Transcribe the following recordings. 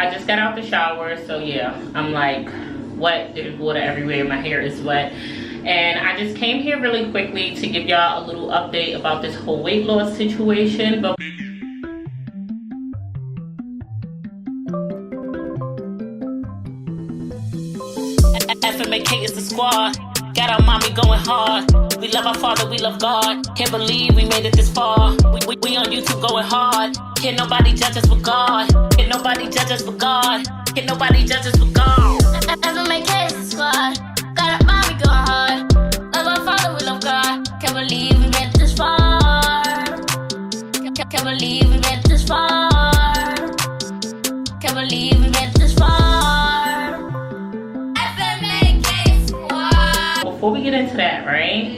I just got out the shower, so yeah, I'm like wet. There's water everywhere. My hair is wet. And I just came here really quickly to give y'all a little update about this whole weight loss situation. But FMAK is the squad. Got our mommy going hard. We love our father, we love God. Can't believe we made it this far. We on YouTube going hard. Can't nobody judge us but God. Can't nobody judge us but God. Can't nobody judge us but God. FMAK is the squad. Got our mommy going hard. Love our father, we love God. Can't believe we made it this far. Can't believe we made it this far. Can't believe we made it this far. FMAK squad. Before we get into that, right?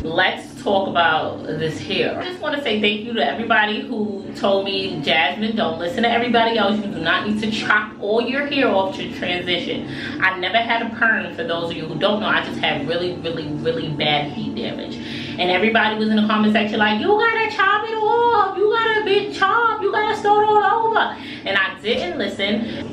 Let's talk about this hair. I just want to say thank you to everybody who told me, Jasmine, don't listen to everybody else. You do not need to chop all your hair off to transition. I never had a perm. For those of you who don't know, I just had really bad heat damage. And everybody was in the comment section like, you gotta chop it off. You gotta be chopped. You gotta start all over. And I didn't listen.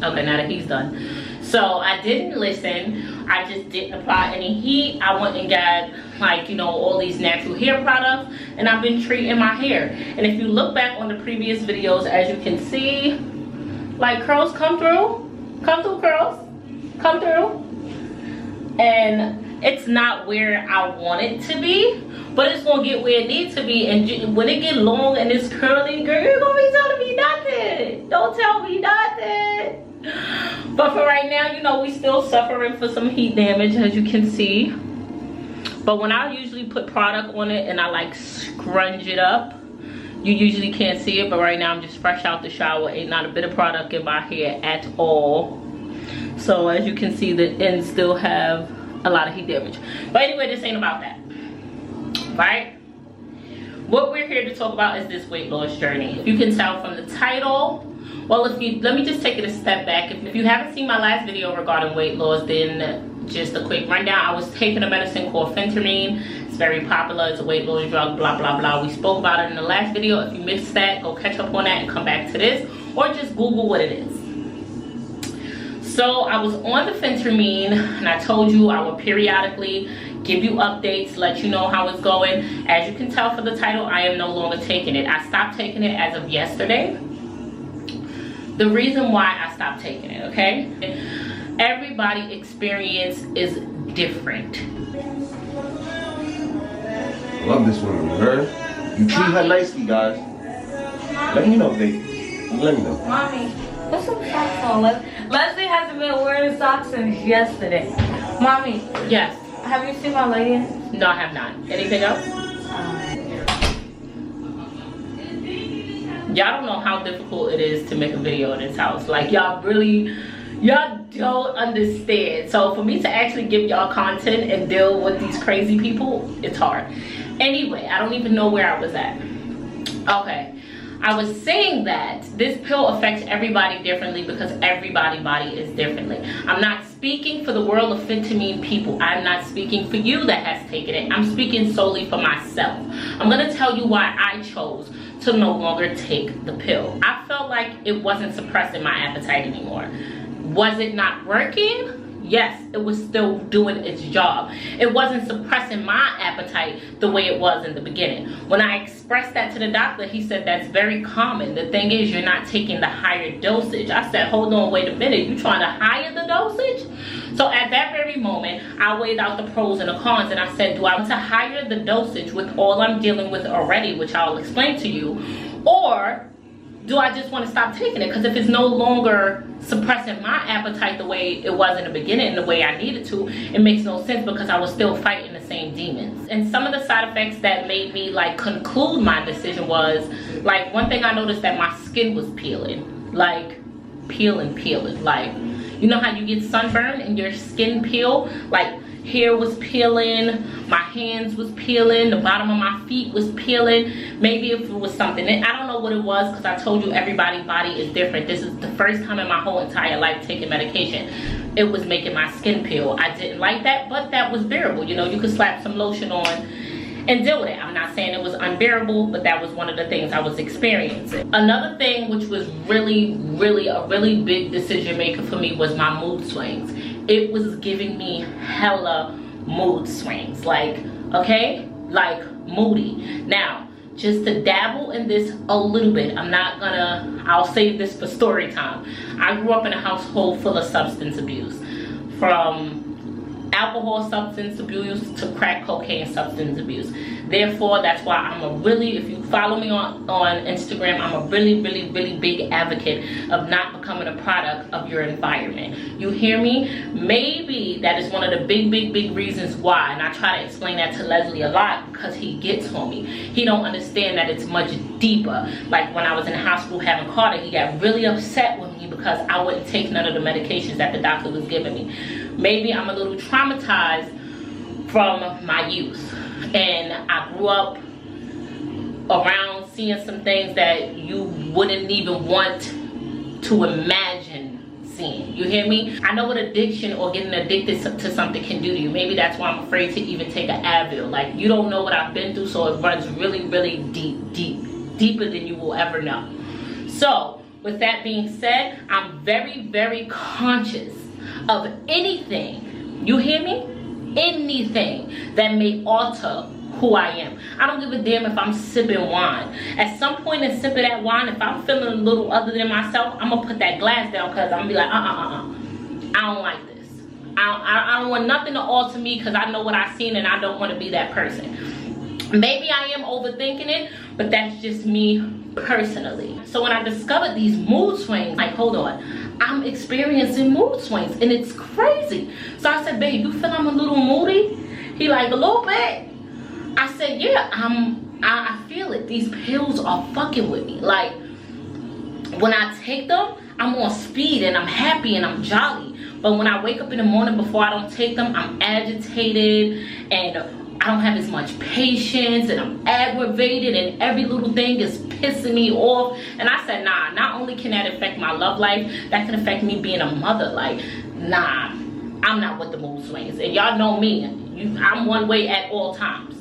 Okay, now that he's done. So I didn't listen. I just didn't apply any heat. I went and got, like, you know, all these natural hair products, and I've been treating my hair. And if you look back on the previous videos, as you can see, like, curls come through. Come through, curls. Come through. And it's not where I want it to be, but it's gonna get where it needs to be. And when it get long and it's curly, girl, you're gonna be telling me nothing. Don't tell me nothing. But for right now, you know, we still suffering for some heat damage, as you can see. But when I usually put product on it and I like scrunch it up, you usually can't see it. But right now I'm just fresh out the shower, ain't not a bit of product in my hair at all. So as you can see, the ends still have a lot of heat damage. But anyway, this ain't about that, right? What we're here to talk about is this weight loss journey. If you can tell from the title, well, let me just take it a step back. If you haven't seen my last video regarding weight loss, then just a quick rundown. I was taking a medicine called phentermine. It's very popular. It's a weight loss drug, blah, blah, blah. We spoke about it in the last video. If you missed that, go catch up on that and come back to this, or just Google what it is. So I was on the phentermine, and I told you I would periodically give you updates, let you know how it's going. As you can tell from the title, I am no longer taking it. I stopped taking it as of yesterday. The reason why I stopped taking it, okay? Everybody's experience is different. Love this woman, you heard? You treat her nicely, guys. Let me know, baby. Let me know. Mommy, put some socks on. Leslie hasn't been wearing socks since yesterday. Mommy. Yes. Have you seen my lady? No, I have not. Anything else? Y'all don't know how difficult it is to make a video in this house. Like, y'all don't understand. So for me to actually give y'all content and deal with these crazy people, it's hard. Anyway, I don't even know where I was at. Okay, I was saying that this pill affects everybody differently because everybody's body is differently. I'm not speaking for the world of phentermine people. I'm not speaking for you that has taken it. I'm speaking solely for myself. I'm gonna tell you why I chose to no longer take the pill. I felt like it wasn't suppressing my appetite anymore. Was it not working? Yes, it was still doing its job. It wasn't suppressing my appetite the way it was in the beginning. When I expressed that to the doctor, he said that's very common. The thing is, you're not taking the higher dosage. I said, hold on, wait a minute. You trying to higher the dosage? So at that very moment, I weighed out the pros and the cons, and I said, do I want to higher the dosage with all I'm dealing with already, which I'll explain to you, or do I just want to stop taking it? Because if it's no longer suppressing my appetite the way it was in the beginning, the way I needed to, it makes no sense because I was still fighting the same demons. And some of the side effects that made me like conclude my decision was, like, one thing I noticed that my skin was peeling. Like, peeling. Like, you know how you get sunburn and your skin peel? Like, hair was peeling, my hands was peeling, the bottom of my feet was peeling. Maybe if it was something, and I don't know what it was, because I told you everybody's body is different. This is the first time in my whole entire life taking medication. it was making my skin peel. I didn't like that, but that was bearable. You know, you could slap some lotion on and deal with it. I'm not saying it was unbearable, but that was one of the things I was experiencing. Another thing which was really a really big decision maker for me was my mood swings. It was giving me hella mood swings, like, okay, like moody. Now, just to dabble in this a little bit, I'll save this for story time. I grew up in a household full of substance abuse, from alcohol substance abuse to crack cocaine substance abuse. Therefore, that's why if you follow me on Instagram, I'm a really big advocate of not becoming a product of your environment. You hear me? Maybe that is one of the big reasons why, and I try to explain that to Leslie a lot because he gets on me. He don't understand that it's much deeper. Like when I was in the hospital having Carter, he got really upset with me because I wouldn't take none of the medications that the doctor was giving me. Maybe I'm a little traumatized from my youth, and I grew up around seeing some things that you wouldn't even want to imagine seeing. You hear me? I know what addiction or getting addicted to something can do to you. Maybe that's why I'm afraid to even take an Advil. Like, you don't know what I've been through, so it runs really deeper than you will ever know. So with that being said, I'm very conscious of anything, you hear me? Anything that may alter who I am. I don't give a damn if I'm sipping wine. At some point in sipping that wine, if I'm feeling a little other than myself, I'm gonna put that glass down because I'm gonna be like, I don't like this. I don't want nothing to alter me because I know what I've seen and I don't want to be that person. Maybe I am overthinking it, but that's just me personally. So when I discovered these mood swings, like, hold on, I'm experiencing mood swings and it's crazy. So I said, babe, you feel I'm a little moody? He like, a little bit. I said, yeah, I feel it. These pills are fucking with me. Like, when I take them, I'm on speed and I'm happy and I'm jolly. But when I wake up in the morning before I don't take them, I'm agitated and I don't have as much patience and I'm aggravated and every little thing is pissing me off. And I said, nah, not only can that affect my love life, that can affect me being a mother. Like, nah, I'm not with the mood swings. And y'all know me, I'm one way at all times.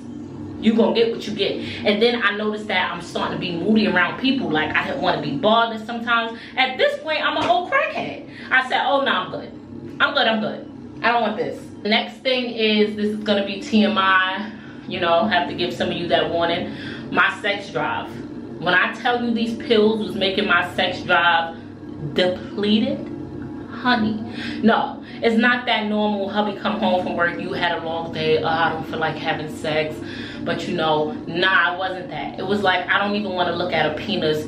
You gonna get what you get. And then I noticed that I'm starting to be moody around people. Like, I didn't want to be bothered sometimes. At this point, I'm a whole crackhead. I said, oh no, I'm good. I'm good. I don't want this. The next thing is, this is gonna be TMI. You know, have to give some of you that warning. My sex drive. When I tell you these pills was making my sex drive depleted, honey, no, it's not that normal. Hubby come home from work, you had a long day, I don't feel like having sex, but you know, nah, it wasn't that. It was like, I don't even want to look at a penis,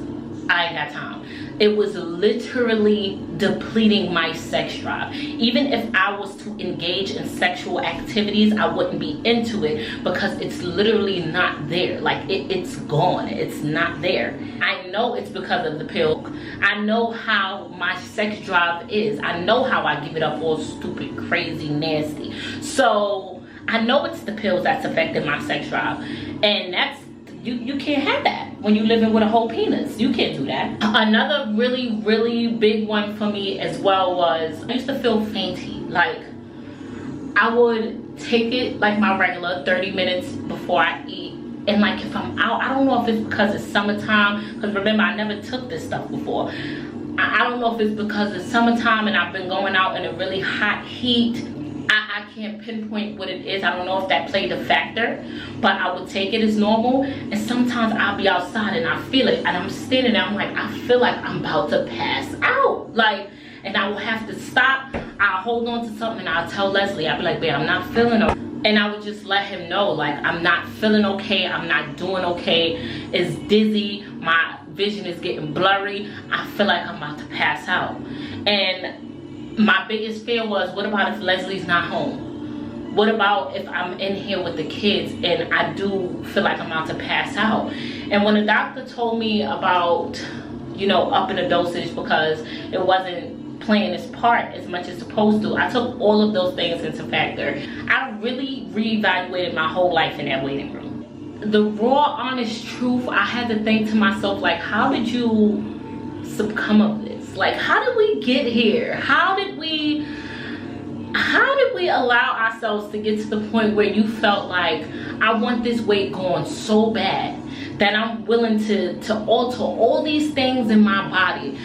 I ain't got time. It was literally depleting my sex drive. Even if I was to engage in sexual activities, I wouldn't be into it because it's literally not there. Like, it's gone. It's not there. I know it's because of the pill. I know how my sex drive is. I know how I give it up all stupid, crazy, nasty. So I know it's the pills that's affecting my sex drive. And that's, you can't have that when you're living with a whole penis. You can't do that. Another really big one for me as well was, I used to feel fainty. Like, I would take it like my regular 30 minutes before I eat. And like, if I'm out, I don't know if it's because it's summertime, because remember, I never took this stuff before. I don't know if it's because it's summertime and I've been going out in a really hot heat. I can't pinpoint what it is. I don't know if that played a factor, but I would take it as normal. And sometimes I'll be outside and I feel it, and I'm standing there, I'm like, I feel like I'm about to pass out. Like, and I will have to stop. I'll hold on to something and I'll tell Leslie, I'll be like, babe, I'm not feeling okay. And I would just let him know, like, I'm not feeling okay, I'm not doing okay. It's dizzy, my vision is getting blurry. I feel like I'm about to pass out. And my biggest fear was, what about if Leslie's not home? What about if I'm in here with the kids and I do feel like I'm about to pass out? And when the doctor told me about, you know, upping the dosage because it wasn't playing its part as much as supposed to, I took all of those things into factor. I really reevaluated my whole life in that waiting room. The raw, honest truth, I had to think to myself, like, how did you succumb of this? Like, how did we get here? How did we how did we allow ourselves to get to the point where you felt like, I want this weight gone so bad that I'm willing to alter all these things in my body?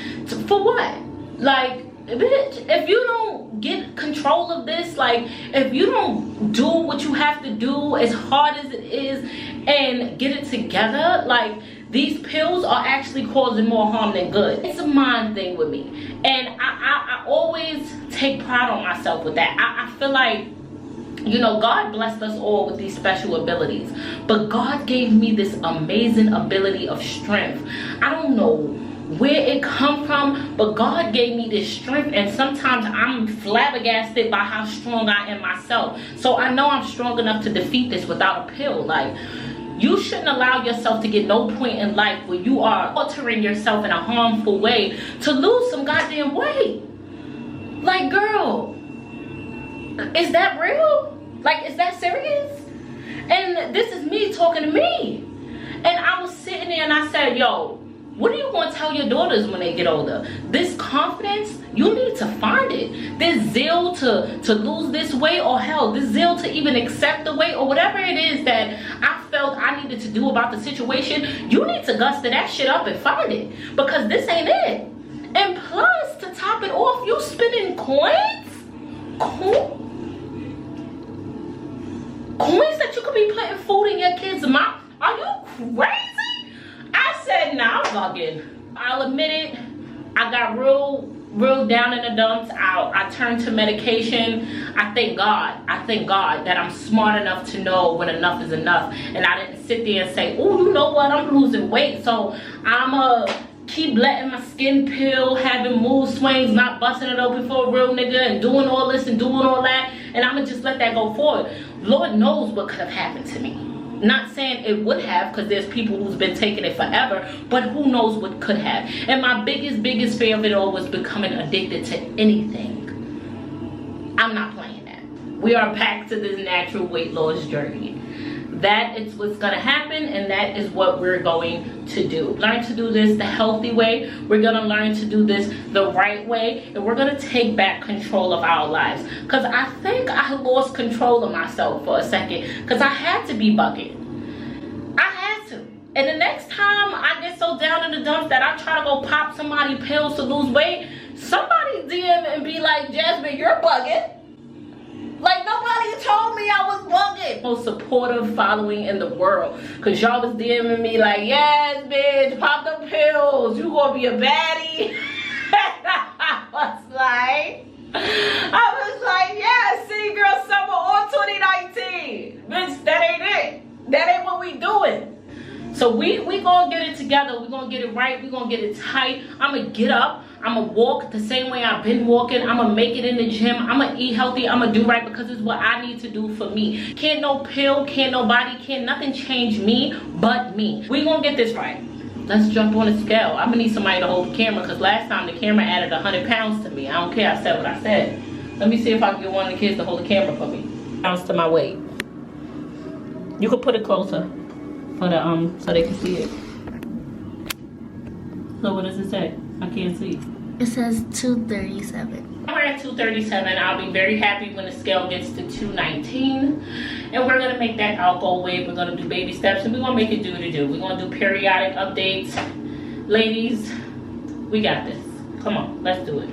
For what? Like, bitch, if you don't get control of this, like, if you don't do what you have to do as hard as it is and get it together, like, these pills are actually causing more harm than good. It's a mind thing with me, and I always take pride on myself with that. I feel like, you know, God blessed us all with these special abilities, but God gave me this amazing ability of strength. I don't know where it come from, but God gave me this strength, and sometimes I'm flabbergasted by how strong I am myself. So I know I'm strong enough to defeat this without a pill. Like, you shouldn't allow yourself to get no point in life where you are altering yourself in a harmful way to lose some goddamn weight. Like, girl, is that real? Like, is that serious? And this is me talking to me. And I was sitting there and I said, yo, what are you going to tell your daughters when they get older? This confidence, you need to find it. This zeal to lose this weight, or hell, this zeal to even accept the weight, or whatever it is that I felt I needed to do about the situation, you need to guster that shit up and find it. Because this ain't it. And plus, to top it off, you spending coins? Coins that you could be putting food in your kids' mouth? Are you crazy? I said, nah, I'm bugging. I'll admit it, I got real down in the dumps. I turned to medication. I thank God that I'm smart enough to know when enough is enough. And I didn't sit there and say, oh, you know what, I'm losing weight, so I'ma keep letting my skin peel, having mood swings, not busting it open for a real nigga, and doing all this and doing all that, and I'ma just let that go forward. Lord knows what could have happened to me. Not saying it would have, because there's people who's been taking it forever, but who knows what could have. And my biggest fear of it all was becoming addicted to anything. I'm not playing that. We are back to this natural weight loss journey. That is what's gonna happen, and that is what we're going to do. Learn to do this the healthy way. We're gonna learn to do this the right way, and we're gonna take back control of our lives. Because I think I lost control of myself for a second, because I had to be bugging. I had to. And the next time I get so down in the dumps that I try to go pop somebody pills to lose weight, somebody DM and be like, Jasmine, you're bugging. Like, nobody told me I was bugging. Most supportive following in the world, because y'all was DMing me like, yes, bitch, pop the pills, you gonna be a baddie. I was like, yeah, see, girl, summer on 2019. Bitch, that ain't it. That ain't what we doing. So we gonna get it together. We gonna get it right. We gonna get it tight. I'm gonna get up. I'm gonna walk the same way I've been walking. I'm gonna make it in the gym. I'm gonna eat healthy. I'm gonna do right, because it's what I need to do for me. Can't no pill, can't nobody, can't nothing change me but me. We gonna get this right. Let's jump on the scale. I'm gonna need somebody to hold the camera, because last time the camera added 100 pounds to me. I don't care. I said what I said. Let me see if I can get one of the kids to hold the camera for me. Pounds to my weight. You can put it closer for the so they can see it. So what does it say? I can't see. It says 237. We're at 237. I'll be very happy when the scale gets to 219. And we're gonna make that our goal weight. We're gonna do baby steps, and we're gonna make it do what it do. We're gonna do periodic updates. Ladies, we got this. Come on, let's do it.